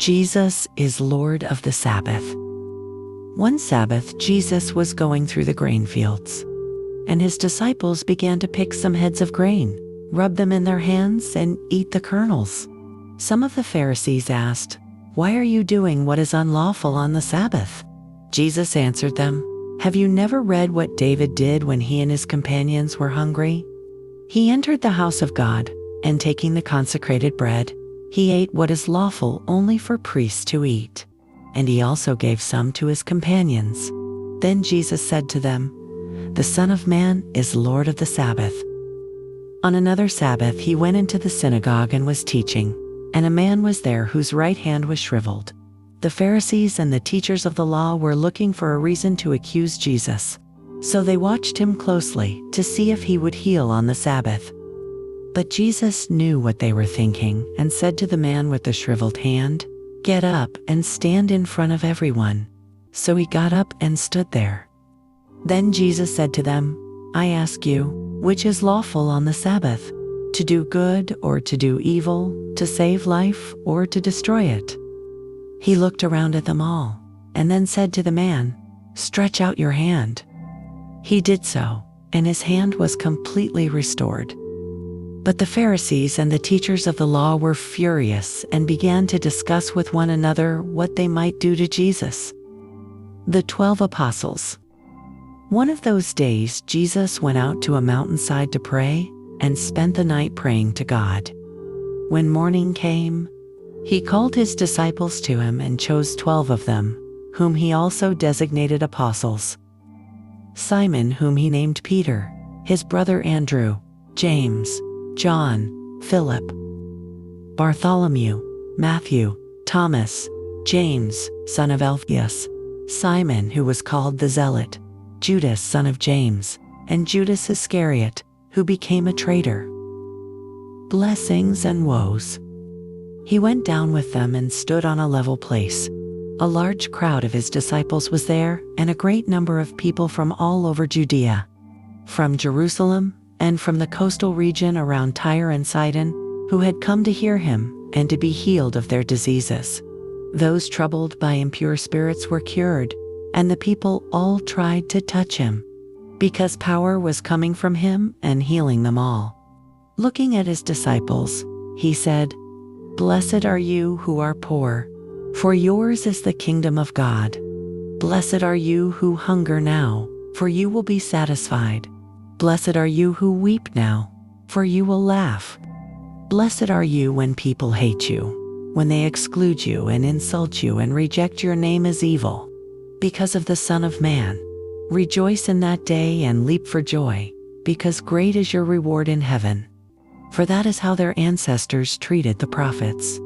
Jesus is Lord of the Sabbath. One Sabbath, Jesus was going through the grain fields, and his disciples began to pick some heads of grain, rub them in their hands, and eat the kernels. Some of the Pharisees asked, "Why are you doing what is unlawful on the Sabbath?" Jesus answered them, "Have you never read what David did when he and his companions were hungry? He entered the house of God, and taking the consecrated bread, he ate what is lawful only for priests to eat, and he also gave some to his companions. Then Jesus said to them, 'The Son of Man is Lord of the Sabbath.'" On another Sabbath, he went into the synagogue and was teaching, and a man was there whose right hand was shriveled. The Pharisees and the teachers of the law were looking for a reason to accuse Jesus, so they watched him closely to see if he would heal on the Sabbath. But Jesus knew what they were thinking and said to the man with the shriveled hand, "Get up and stand in front of everyone." So he got up and stood there. Then Jesus said to them, "I ask you, which is lawful on the Sabbath, to do good or to do evil, to save life or to destroy it?" He looked around at them all, and then said to the man, "Stretch out your hand." He did so, and his hand was completely restored. But the Pharisees and the teachers of the law were furious and began to discuss with one another what they might do to Jesus. The 12 Apostles. One of those days, Jesus went out to a mountainside to pray and spent the night praying to God. When morning came, he called his disciples to him and chose 12 of them, whom he also designated apostles: Simon, whom he named Peter, his brother Andrew, James, John, Philip, Bartholomew, Matthew, Thomas, James, son of Alphaeus, Simon, who was called the Zealot, Judas, son of James, and Judas Iscariot, who became a traitor. Blessings and woes. He went down with them and stood on a level place. A large crowd of his disciples was there, and a great number of people from all over Judea, from Jerusalem, and from the coastal region around Tyre and Sidon, who had come to hear him and to be healed of their diseases. Those troubled by impure spirits were cured, and the people all tried to touch him, because power was coming from him and healing them all. Looking at his disciples, he said, "Blessed are you who are poor, for yours is the kingdom of God. Blessed are you who hunger now, for you will be satisfied. Blessed are you who weep now, for you will laugh. Blessed are you when people hate you, when they exclude you and insult you and reject your name as evil, because of the Son of Man. Rejoice in that day and leap for joy, because great is your reward in heaven. For that is how their ancestors treated the prophets.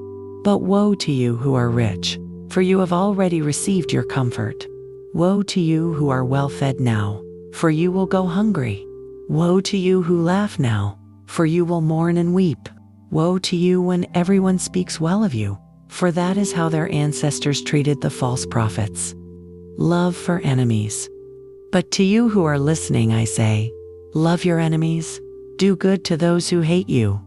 But woe to you who are rich, for you have already received your comfort. Woe to you who are well fed now, for you will go hungry. Woe to you who laugh now, for you will mourn and weep. Woe to you when everyone speaks well of you, for that is how their ancestors treated the false prophets. Love for enemies. But to you who are listening, I say, love your enemies, do good to those who hate you,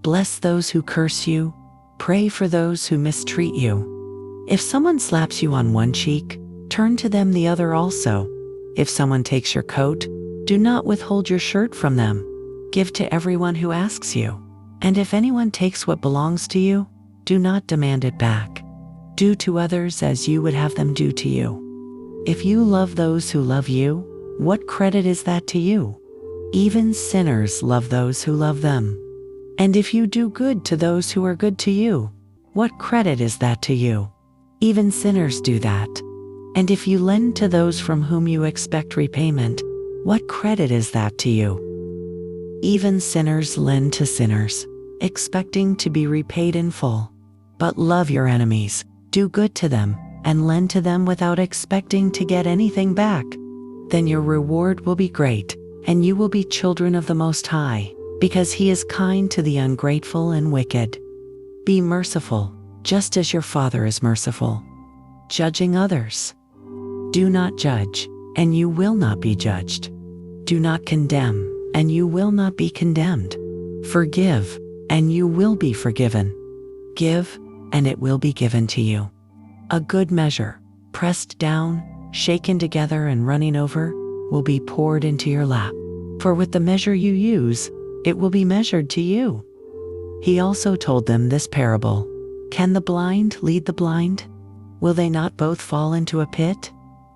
bless those who curse you, pray for those who mistreat you. If someone slaps you on one cheek, turn to them the other also. If someone takes your coat, do not withhold your shirt from them. Give to everyone who asks you. And if anyone takes what belongs to you, do not demand it back. Do to others as you would have them do to you. If you love those who love you, what credit is that to you? Even sinners love those who love them. And if you do good to those who are good to you, what credit is that to you? Even sinners do that. And if you lend to those from whom you expect repayment, what credit is that to you? Even sinners lend to sinners, expecting to be repaid in full. But love your enemies, do good to them, and lend to them without expecting to get anything back. Then your reward will be great, and you will be children of the Most High, because He is kind to the ungrateful and wicked. Be merciful, just as your Father is merciful. Judging others. Do not judge, and you will not be judged. Do not condemn, and you will not be condemned. Forgive, and you will be forgiven. Give, and it will be given to you. A good measure, pressed down, shaken together, and running over, will be poured into your lap. For with the measure you use, it will be measured to you. He also told them this parable. Can the blind lead the blind? Will they not both fall into a pit?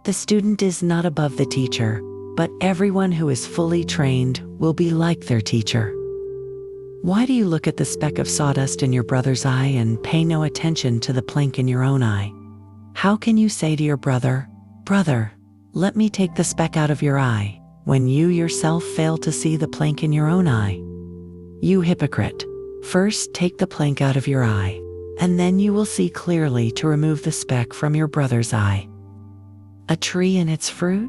The student is not above the teacher, but everyone who is fully trained will be like their teacher. Why do you look at the speck of sawdust in your brother's eye and pay no attention to the plank in your own eye? How can you say to your brother, "Brother, let me take the speck out of your eye," when you yourself fail to see the plank in your own eye? You hypocrite, first take the plank out of your eye, and then you will see clearly to remove the speck from your brother's eye. A tree and its fruit?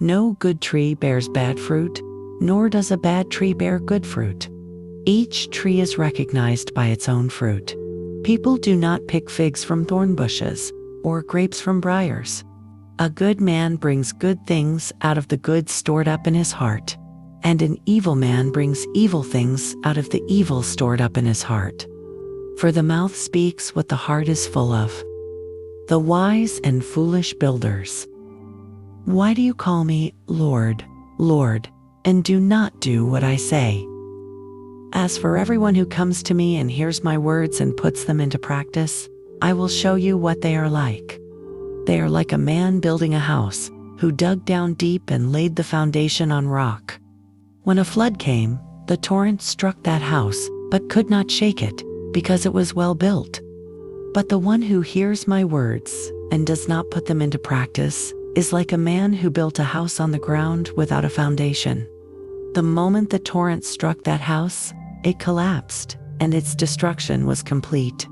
No good tree bears bad fruit, nor does a bad tree bear good fruit. Each tree is recognized by its own fruit. People do not pick figs from thorn bushes, or grapes from briars. A good man brings good things out of the good stored up in his heart, and an evil man brings evil things out of the evil stored up in his heart. For the mouth speaks what the heart is full of. The wise and foolish builders. Why do you call me Lord, Lord, and do not do what I say? As for everyone who comes to me and hears my words and puts them into practice, I will show you what they are like. They are like a man building a house, who dug down deep and laid the foundation on rock. When a flood came, the torrent struck that house, but could not shake it, because it was well built. But the one who hears my words and does not put them into practice is like a man who built a house on the ground without a foundation. The moment the torrent struck that house, it collapsed, and its destruction was complete.